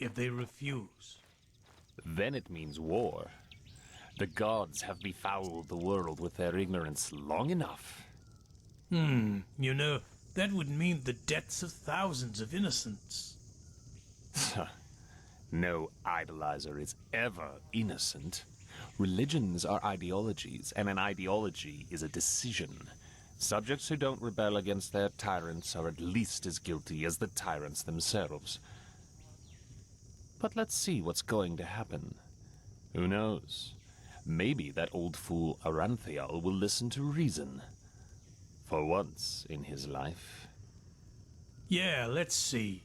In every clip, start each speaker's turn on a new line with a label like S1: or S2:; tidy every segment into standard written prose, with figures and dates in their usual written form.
S1: if they refuse?
S2: Then it means war. The gods have befouled the world with their ignorance long enough.
S1: You know, that would mean the deaths of thousands of innocents.
S2: No idolizer is ever innocent. Religions are ideologies, and an ideology is a decision. Subjects who don't rebel against their tyrants are at least as guilty as the tyrants themselves. But let's see what's going to happen. Who knows? Maybe that old fool Aranthial will listen to reason. For once in his life.
S1: Yeah, let's see.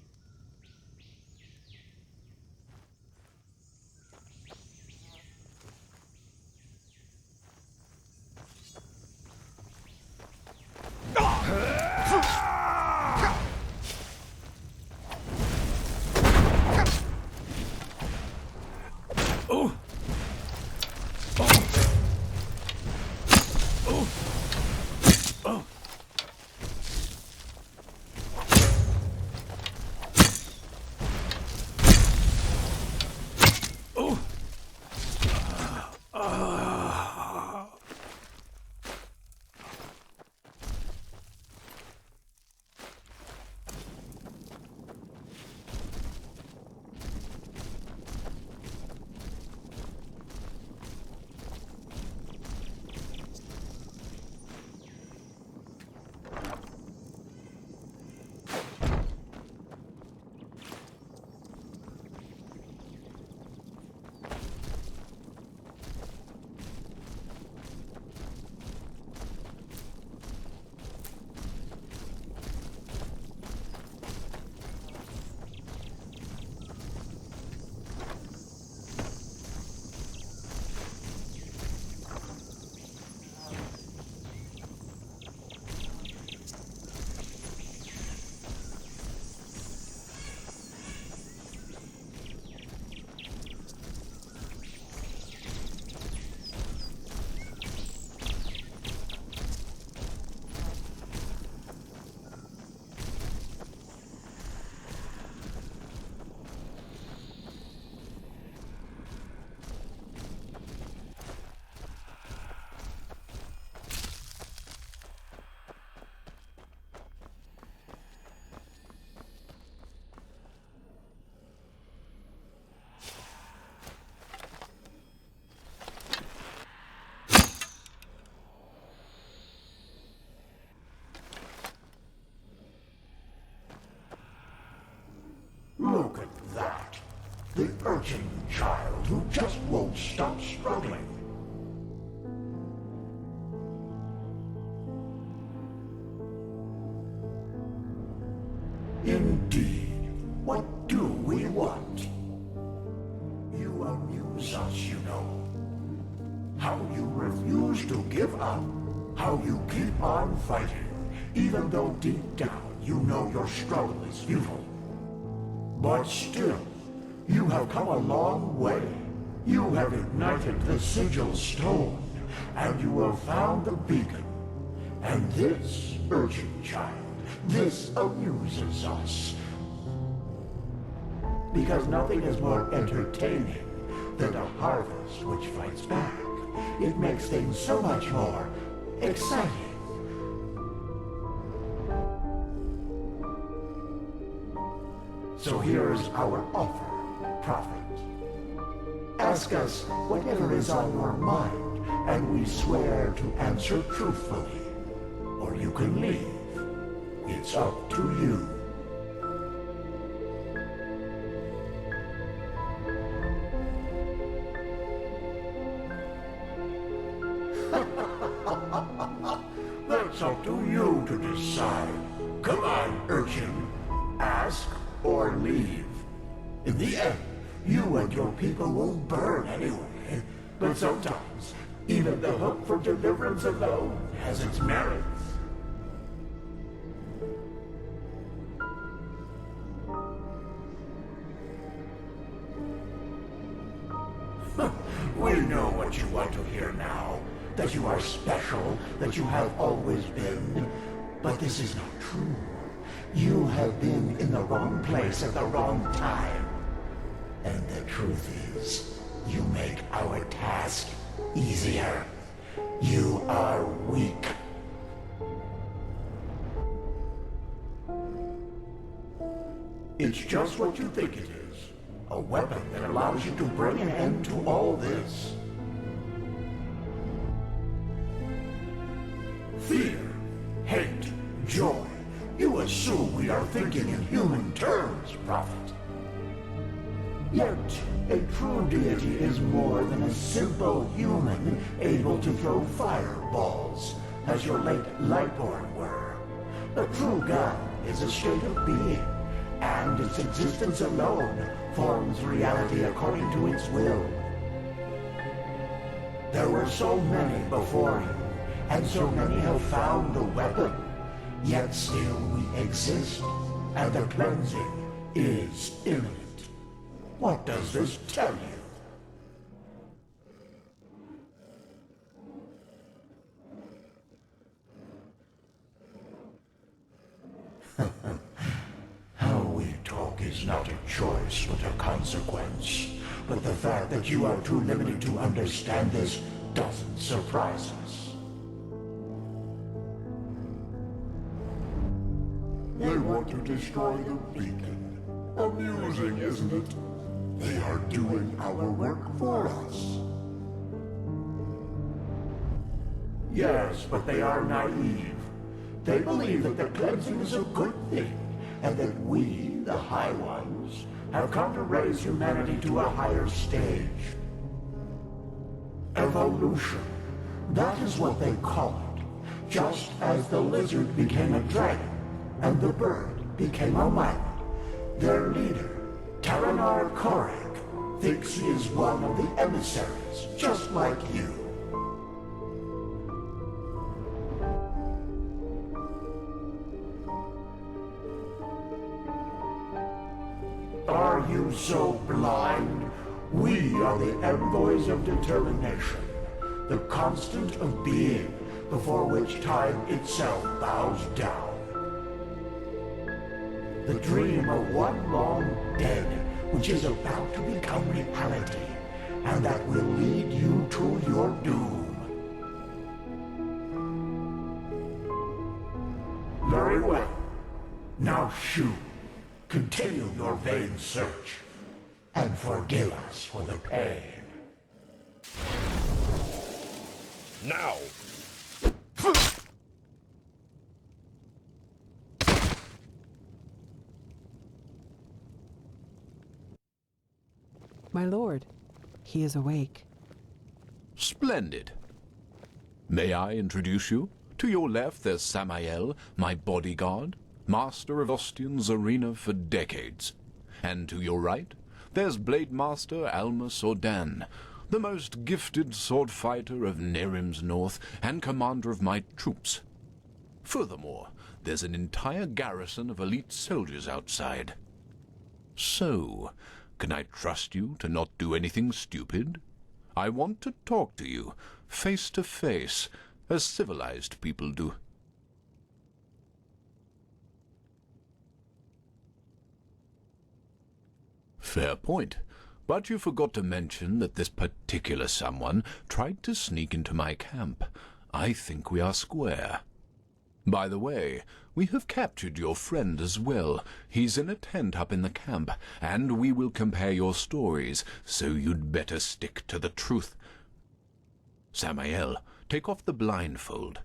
S3: Look at that. The urchin child who just won't stop struggling. Indeed. What do we want? You amuse us, you know. How you refuse to give up. How you keep on fighting, even though deep down you know your struggle is futile. But still, you have come a long way. You have ignited the sigil stone, and you have found the beacon. And this, urchin child, this amuses us. Because nothing is more entertaining than a harvest which fights back. It makes things so much more exciting. So here's our offer, Prophet. Ask us whatever is on your mind, and we swear to answer truthfully. Or you can leave. It's up to you. That's up to you to decide. Come on, urchin. Ask or leave. In the end, you and your people will burn anyway. But sometimes, even the hope for deliverance alone has its merits. We know what you want to hear now. That you are special, that you have always been. But this is not true. You have been in the wrong place at the wrong time. truth is, you make our task easier. You are weak. It's just what you think it is. A weapon that allows you to bring an end to all this. Fear, hate, joy. You assume we are thinking in human terms, Prophet. Yet, a true deity is more than a simple human able to throw fireballs, as your late Lightborn were. A true God is a state of being, and its existence alone forms reality according to its will. There were so many before you, and so many have found the weapon, yet still we exist, and the cleansing is imminent. What does this tell you? How we talk is not a choice but a consequence. But the fact that you are too limited to understand this doesn't surprise us. They want to destroy the beacon. Amusing, isn't it? They are doing our work for us. Yes, but they are naive. They believe that the cleansing is a good thing, and that we, the High Ones, have come to raise humanity to a higher stage. Evolution. That is what they call it. Just as the lizard became a dragon, and the bird became a myra. Their leader, Taranar Korek, thinks he is one of the emissaries, just like you. Are you so blind? We are the envoys of determination, the constant of being, before which time itself bows down. The dream of one long dead, which is about to become reality, and that will lead you to your doom. Very well. Now Shu, continue your vain search, and forgive us for the pain.
S2: Now!
S4: My lord, he is awake.
S5: Splendid. May I introduce you? To your left, there's Samael, my bodyguard, master of Ostian's arena for decades. And to your right, there's Blade Master Alma Sordan, the most gifted sword fighter of Nerim's north and commander of my troops. Furthermore, there's an entire garrison of elite soldiers outside. So, can I trust you to not do anything stupid? I want to talk to you, face to face, as civilized people do. Fair point. But you forgot to mention that this particular someone tried to sneak into my camp. I think we are square. By the way, we have captured your friend as well. He's in a tent up in the camp, and we will compare your stories, so you'd better stick to the truth. Samael, take off the blindfold.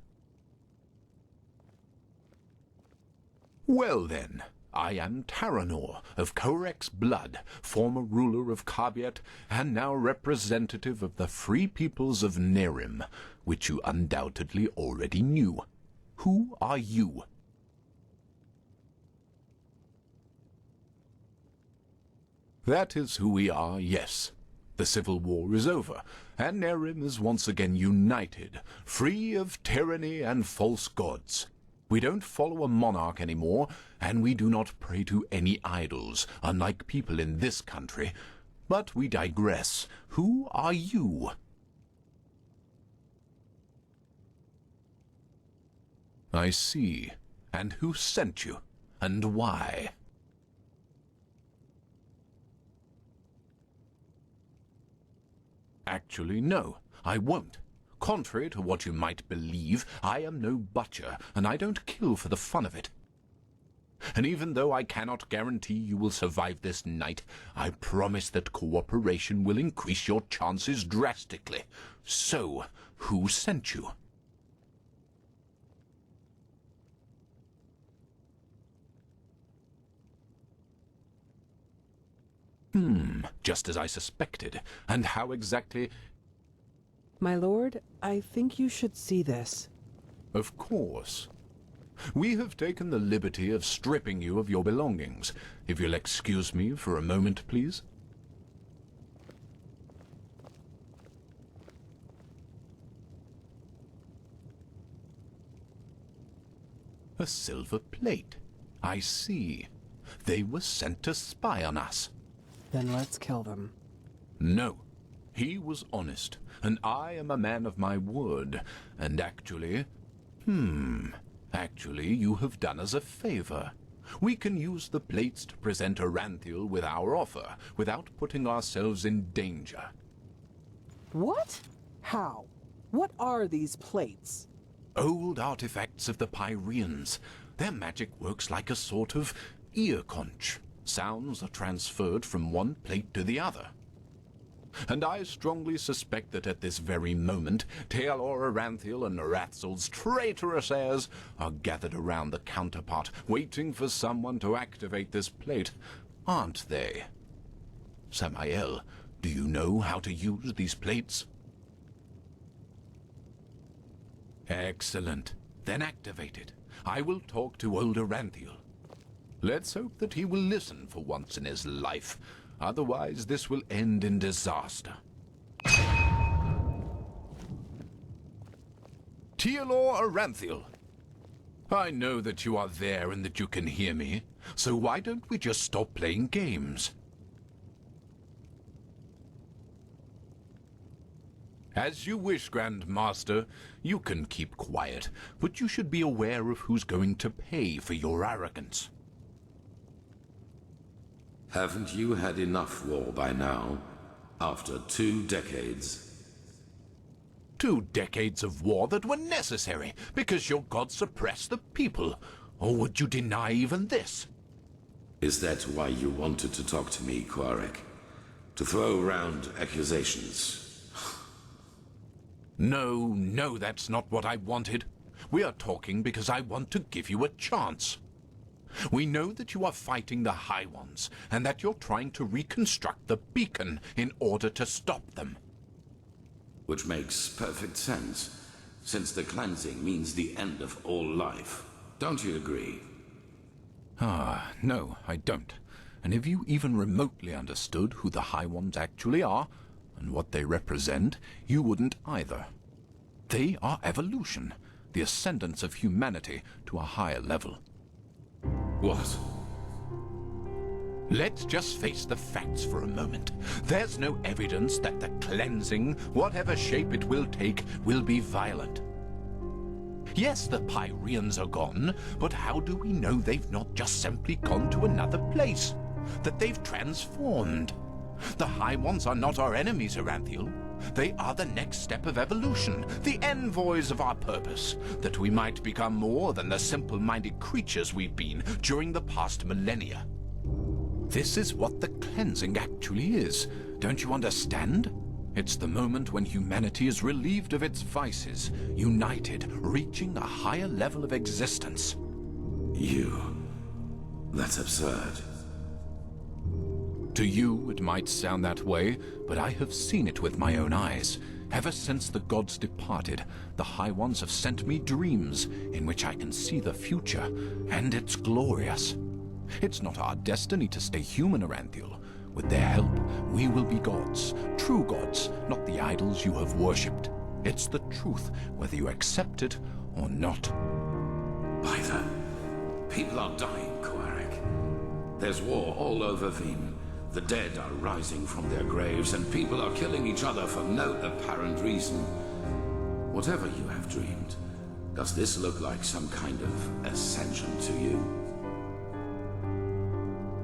S5: Well then, I am Taranor of Korek's blood, former ruler of Kabiet, and now representative of the free peoples of Nerim, which you undoubtedly already knew. Who are you? That is who we are, yes. The civil war is over, and Nerim is once again united, free of tyranny and false gods. We don't follow a monarch anymore, and we do not pray to any idols, unlike people in this country. But we digress. Who are you? I see. And who sent you? And why? Actually, no, I won't. Contrary to what you might believe, I am no butcher, and I don't kill for the fun of it. And even though I cannot guarantee you will survive this night, I promise that cooperation will increase your chances drastically. So, who sent you? Just as I suspected. And how exactly...
S4: My lord, I think you should see this.
S5: Of course. We have taken the liberty of stripping you of your belongings. If you'll excuse me for a moment, please. A silver plate. I see. They were sent to spy on us.
S4: Then let's kill them.
S5: No. He was honest, and I am a man of my word. And actually... Actually, you have done us a favor. We can use the plates to present Aranthiel with our offer, without putting ourselves in danger.
S4: What? How? What are these plates?
S5: Old artifacts of the Pyreans. Their magic works like a sort of ear conch. Sounds are transferred from one plate to the other. And I strongly suspect that at this very moment, Taelor Aranthiel and Naratzel's traitorous heirs are gathered around the counterpart, waiting for someone to activate this plate, aren't they? Samael, do you know how to use these plates? Excellent. Then activate it. I will talk to old Aranthiel. Let's hope that he will listen for once in his life. Otherwise, this will end in disaster. Taelor Aranthiel. I know that you are there and that you can hear me, so why don't we just stop playing games? As you wish, Grand Master. You can keep quiet, but you should be aware of who's going to pay for your arrogance.
S6: Haven't you had enough war by now? After 2 decades?
S5: 2 decades of war that were necessary because your god suppressed the people. Or would you deny even this?
S6: Is that why you wanted to talk to me, Quarek? To throw around accusations?
S5: No, that's not what I wanted. We are talking because I want to give you a chance. We know that you are fighting the High Ones, and that you're trying to reconstruct the beacon in order to stop them.
S6: Which makes perfect sense, since the cleansing means the end of all life. Don't you agree?
S5: No, I don't. And if you even remotely understood who the High Ones actually are, and what they represent, you wouldn't either. They are evolution, the ascendance of humanity to a higher level.
S6: What?
S5: Let's just face the facts for a moment. There's no evidence that the cleansing, whatever shape it will take, will be violent. Yes, the Pyreans are gone, but how do we know they've not just simply gone to another place? That they've transformed? The High Ones are not our enemies, Aranthiel. They are the next step of evolution, the envoys of our purpose, that we might become more than the simple-minded creatures we've been during the past millennia. This is what the cleansing actually is. Don't you understand? It's the moment when humanity is relieved of its vices, united, reaching a higher level of existence.
S6: That's absurd.
S5: To you, it might sound that way, but I have seen it with my own eyes. Ever since the gods departed, the High Ones have sent me dreams in which I can see the future, and it's glorious. It's not our destiny to stay human, Aranthiel. With their help, we will be gods, true gods, not the idols you have worshipped. It's the truth, whether you accept it or not.
S6: By the... people are dying, Quarek. There's war all over Vim. The dead are rising from their graves, and people are killing each other for no apparent reason. Whatever you have dreamed, does this look like some kind of ascension to you?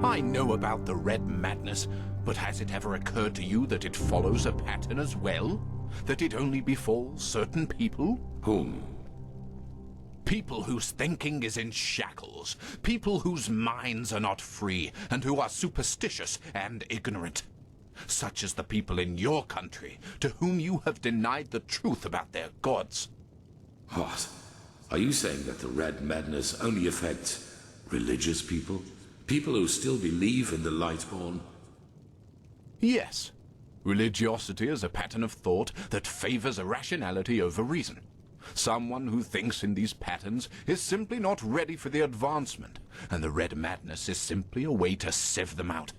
S5: I know about the red madness, but has it ever occurred to you that it follows a pattern as well? That it only befalls certain people?
S6: Whom?
S5: People whose thinking is in shackles. People whose minds are not free, and who are superstitious and ignorant. Such as the people in your country, to whom you have denied the truth about their gods.
S6: What? Are you saying that the red madness only affects religious people? People who still believe in the Lightborn?
S5: Yes. Religiosity is a pattern of thought that favors irrationality over reason. Someone who thinks in these patterns is simply not ready for the advancement, and the red madness is simply a way to sieve them out.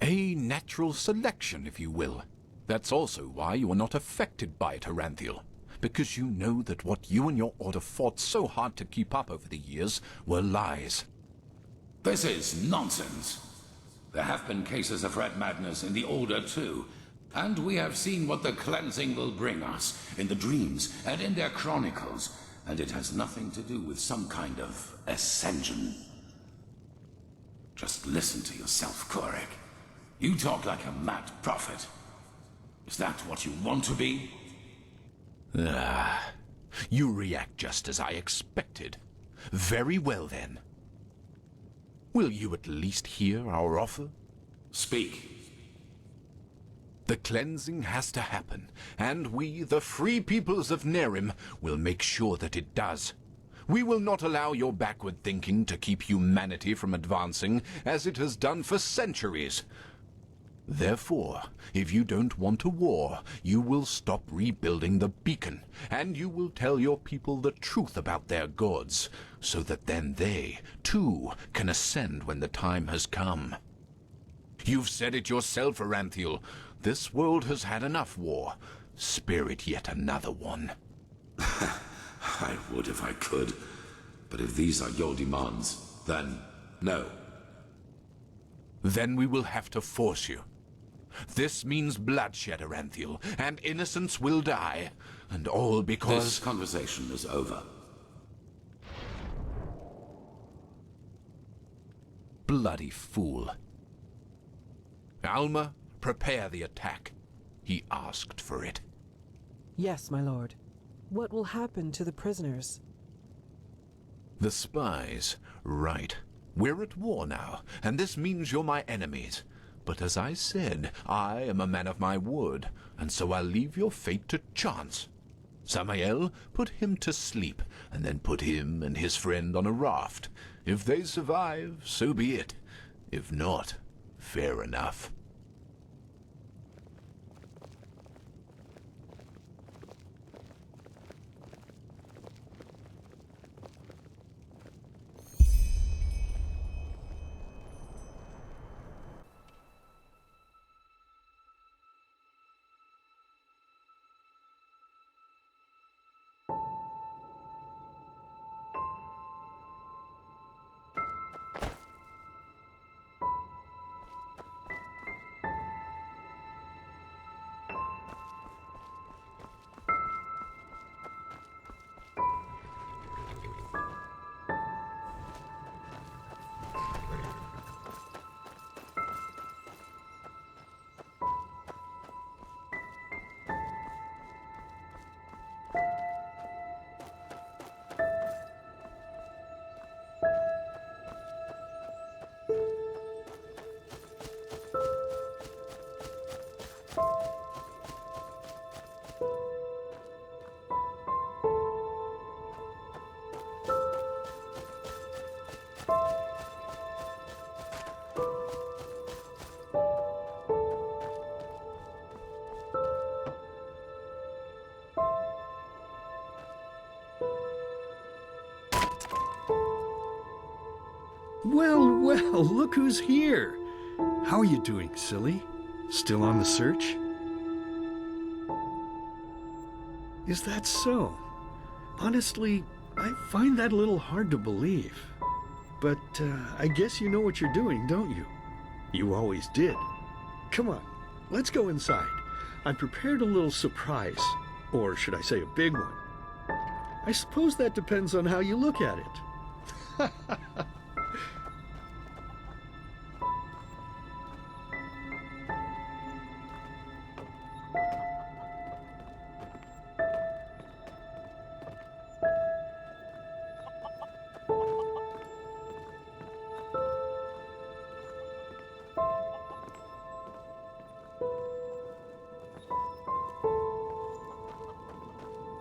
S5: A natural selection, if you will. That's also why you are not affected by it, Aranthiel, because you know that what you and your order fought so hard to keep up over the years were lies.
S6: This is nonsense. There have been cases of red madness in the Order too, and we have seen what the cleansing will bring us in the dreams and in their chronicles, and it has nothing to do with some kind of ascension. Just listen to yourself, Korek. You talk like a mad prophet. Is that what you want to be?
S5: You react just as I expected. Very well, then. Will you at least hear our offer?
S6: Speak.
S5: The cleansing has to happen, and we, the free peoples of Nerim, will make sure that it does. We will not allow your backward thinking to keep humanity from advancing, as it has done for centuries. Therefore, if you don't want a war, you will stop rebuilding the beacon, and you will tell your people the truth about their gods, so that then they, too, can ascend when the time has come. You've said it yourself, Aranthiel. This world has had enough war. Spare it yet another one.
S6: I would if I could, but if these are your demands, then no.
S5: Then we will have to force you. This means bloodshed, Aranthiel, and innocents will die, and all because...
S6: This conversation is over.
S5: Bloody fool. Alma, prepare the attack. He asked for it.
S4: Yes, my lord. What will happen to the prisoners?
S5: The spies, right. We're at war now, and this means you're my enemies. But as I said, I am a man of my word, and so I'll leave your fate to chance. Samael, put him to sleep, and then put him and his friend on a raft. If they survive, so be it. If not, fair enough.
S7: Well, well, look who's here. How are you doing, silly? Still on the search? Is that so? Honestly, I find that a little hard to believe. But I guess you know what you're doing, don't you? You always did. Come on, let's go inside. I prepared a little surprise. Or should I say a big one? I suppose that depends on how you look at it.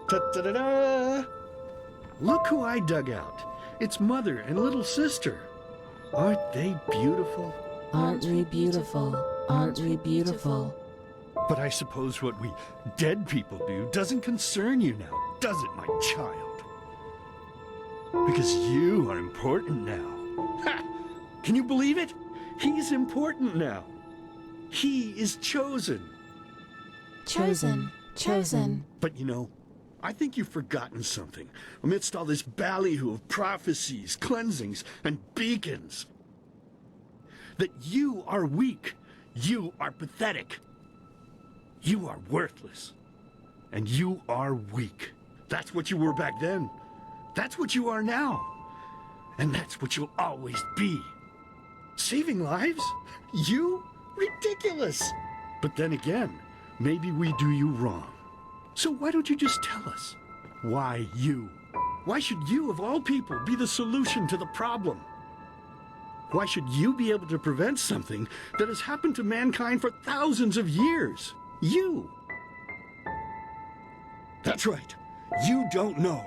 S7: Ta-da-da-da! Look who I dug out. It's Mother and little sister. Aren't they beautiful?
S8: Aren't we beautiful? Aren't we beautiful?
S7: But I suppose what we dead people do doesn't concern you now, does it, my child? Because you are important now. Ha! Can you believe it? He's important now. He is chosen.
S8: Chosen. Chosen.
S7: But you know, I think you've forgotten something amidst all this ballyhoo of prophecies, cleansings, and beacons. That you are weak. You are pathetic. You are worthless. And you are weak. That's what you were back then. That's what you are now. And that's what you'll always be. Saving lives? You? Ridiculous! But then again, maybe we do you wrong. So why don't you just tell us? Why you? Why should you, of all people, be the solution to the problem? Why should you be able to prevent something that has happened to mankind for thousands of years? You! That's right. You don't know.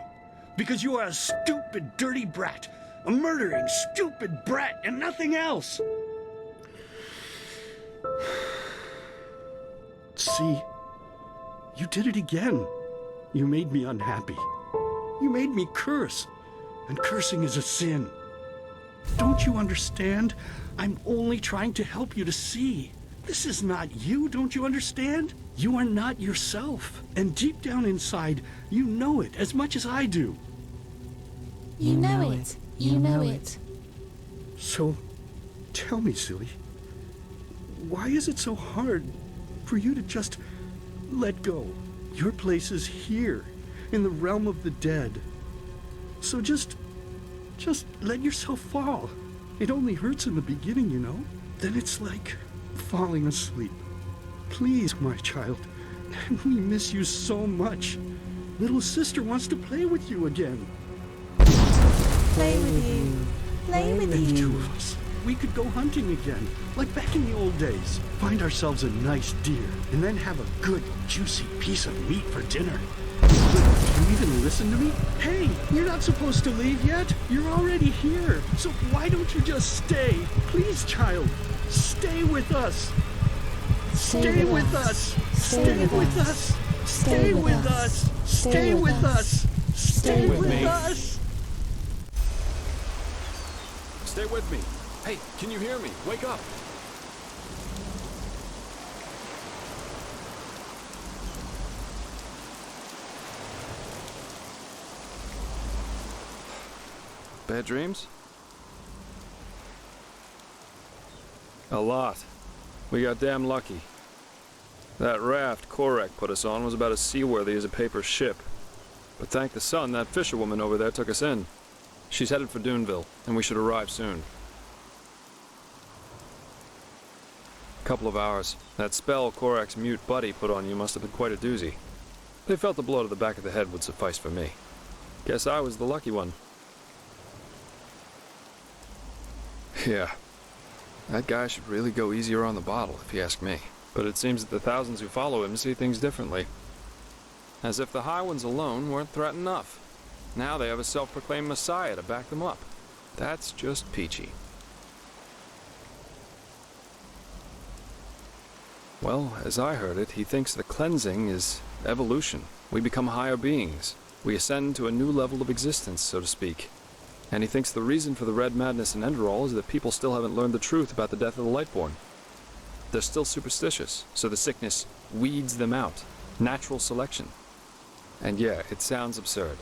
S7: Because you are a stupid, dirty brat. A murdering, stupid brat and nothing else. See? You did it again. You made me unhappy. You made me curse. And cursing is a sin. Don't you understand? I'm only trying to help you to see. This is not you, don't you understand? You are not yourself. And deep down inside, you know it as much as I do.
S8: You know it. You know it.
S7: So, tell me, silly, why is it so hard for you to just let go? Your place is here, in the realm of the dead. So just let yourself fall. It only hurts in the beginning, you know? Then it's like falling asleep. Please, my child, we miss you so much. Little sister wants to play with you again.
S8: Play with you. Play with
S7: And
S8: you.
S7: two of us, we could go hunting again, like back in the old days. Find ourselves a nice deer, and then have a good, juicy piece of meat for dinner. Do you even listen to me? Hey, you're not supposed to leave yet. You're already here. So why don't you just stay? Please, child, stay with us. Stay with us. Stay with us. Stay with us. Stay with us. Stay with us.
S9: Stay with me. Hey, can you hear me? Wake up. Bad dreams? A lot. We got damn lucky. That raft Korak put us on was about as seaworthy as a paper ship. But thank the sun, that fisherwoman over there took us in. She's headed for Duneville, and we should arrive soon. Couple of hours. That spell Korak's mute buddy put on you must have been quite a doozy. They felt the blow to the back of the head would suffice for me. Guess I was the lucky one. Yeah. That guy should really go easier on the bottle, if you ask me. But it seems that the thousands who follow him see things differently. As if the high ones alone weren't threat enough. Now they have a self-proclaimed messiah to back them up. That's just peachy. Well, as I heard it, he thinks the cleansing is evolution. We become higher beings. We ascend to a new level of existence, so to speak. And he thinks the reason for the red madness in Enderal is that people still haven't learned the truth about the death of the Lightborn. They're still superstitious, so the sickness weeds them out. Natural selection. And yeah, it sounds absurd.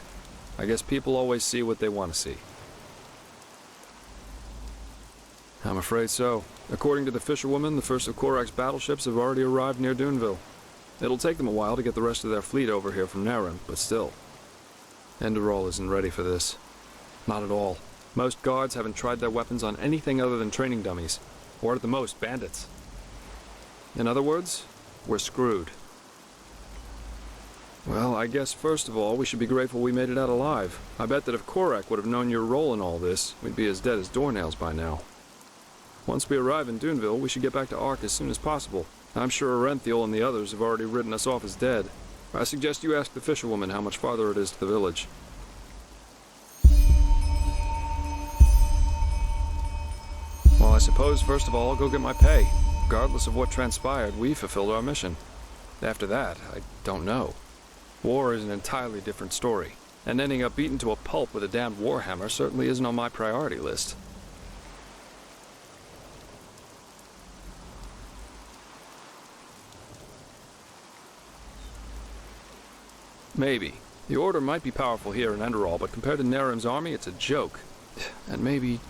S9: I guess people always see what they want to see. I'm afraid so. According to the fisherwoman, the first of Korak's battleships have already arrived near Duneville. It'll take them a while to get the rest of their fleet over here from Naran, but still. Enderal isn't ready for this. Not at all. Most guards haven't tried their weapons on anything other than training dummies, or at the most, bandits. In other words, we're screwed. Well, I guess first of all, we should be grateful we made it out alive. I bet that if Korak would have known your role in all this, we'd be as dead as doornails by now. Once we arrive in Duneville, we should get back to Ark as soon as possible. I'm sure Arenthiel and the others have already written us off as dead. I suggest you ask the fisherwoman how much farther it is to the village. Well, I suppose, first of all, I'll go get my pay. Regardless of what transpired, we fulfilled our mission. After that, I don't know. War is an entirely different story, and ending up beaten to a pulp with a damned warhammer certainly isn't on my priority list. Maybe. The Order might be powerful here in Enderal, but compared to Narim's army, it's a joke. And maybe...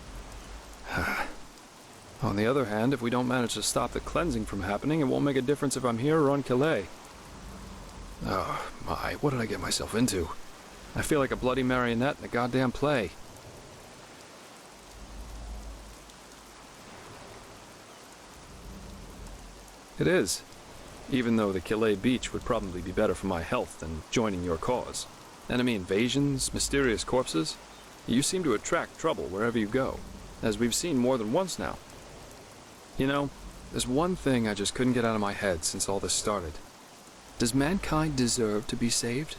S9: On the other hand, if we don't manage to stop the cleansing from happening, it won't make a difference if I'm here or on Calais. Oh, my, what did I get myself into? I feel like a bloody marionette in a goddamn play. It is. Even though the Calais beach would probably be better for my health than joining your cause. Enemy invasions, mysterious corpses. You seem to attract trouble wherever you go, as we've seen more than once now. You know, there's one thing I just couldn't get out of my head since all this started. Does mankind deserve to be saved?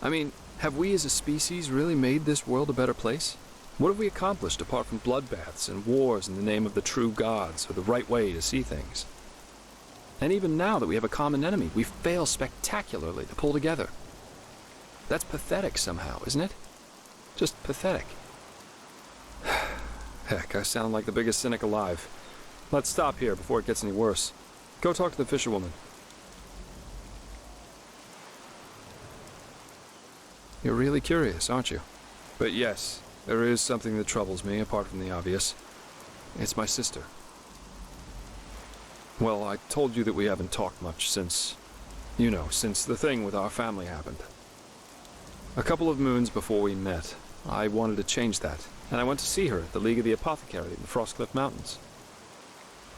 S9: I mean, have we as a species really made this world a better place? What have we accomplished apart from bloodbaths and wars in the name of the true gods or the right way to see things? And even now that we have a common enemy, we fail spectacularly to pull together. That's pathetic somehow, isn't it? Just pathetic. Heck, I sound like the biggest cynic alive. Let's stop here before it gets any worse. Go talk to the fisherwoman. You're really curious, aren't you? But yes, there is something that troubles me apart from the obvious. It's my sister. Well, I told you that we haven't talked much since... You know, since the thing with our family happened. A couple of moons before we met, I wanted to change that, and I went to see her at the League of the Apothecary in the Frostcliff Mountains.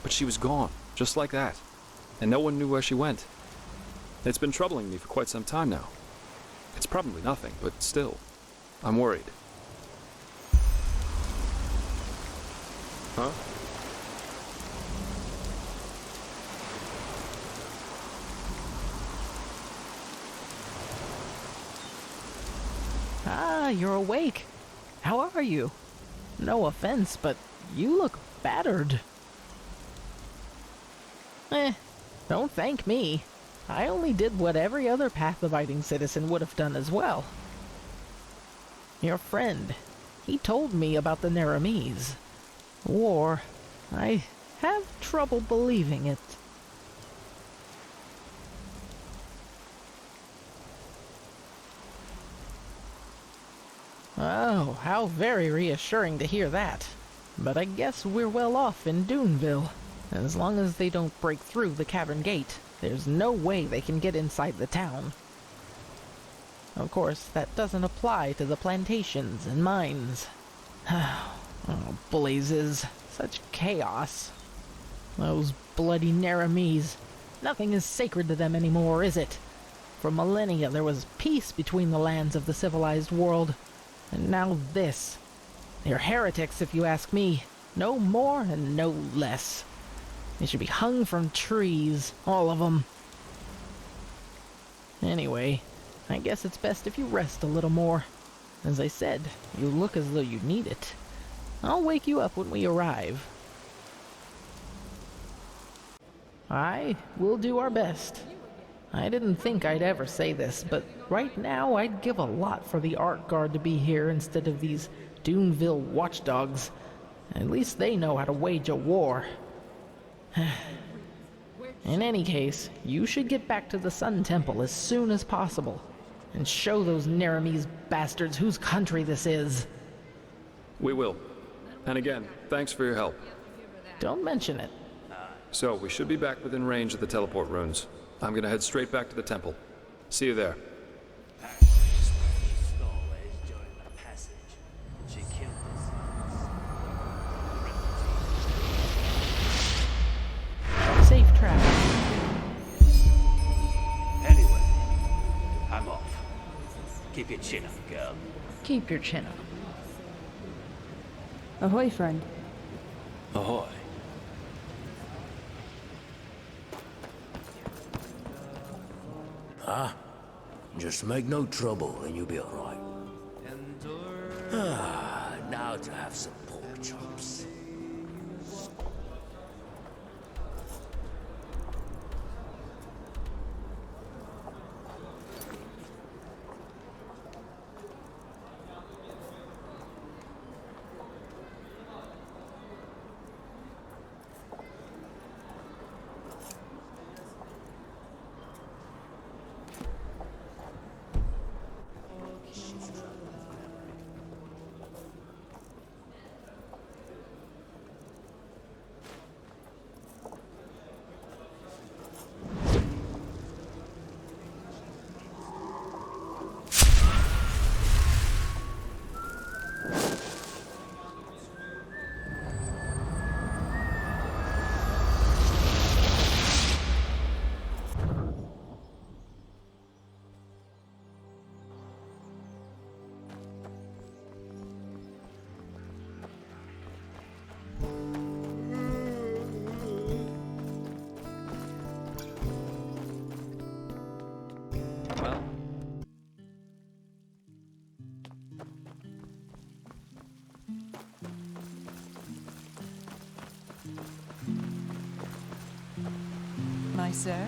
S9: But she was gone, just like that, and no one knew where she went. It's been troubling me for quite some time now. It's probably nothing, but still, I'm worried. Huh?
S10: Ah, you're awake. How are you? No offense, but you look battered. Don't thank me. I only did what every other path-abiding citizen would have done as well. Your friend, he told me about the Narimese. War. I have trouble believing it. Oh, how very reassuring to hear that. But I guess we're well off in Duneville. As long as they don't break through the cavern gate, there's no way they can get inside the town. Of course, that doesn't apply to the plantations and mines. Oh, blazes. Such chaos. Those bloody Narimese. Nothing is sacred to them anymore, is it? For millennia there was peace between the lands of the civilized world. And now this. They're heretics, if you ask me. No more and no less. They should be hung from trees, all of them. Anyway, I guess it's best if you rest a little more. As I said, you look as though you need it. I'll wake you up when we arrive. I will do our best. I didn't think I'd ever say this, but right now I'd give a lot for the Art Guard to be here instead of these Duneville watchdogs. At least they know how to wage a war. In any case, you should get back to the Sun Temple as soon as possible, and show those Narimese bastards whose country this is.
S9: We will. And again, thanks for your help.
S10: Don't mention it.
S9: So, we should be back within range of the teleport runes. I'm gonna head straight back to the temple. See you there.
S10: Safe travel.
S11: Anyway, I'm off. Keep your chin up, girl.
S10: Keep your chin up.
S12: Ahoy, friend.
S11: Ahoy.
S12: Huh? Just make no trouble and you'll be alright. Now to have some pork chops.
S13: My sir?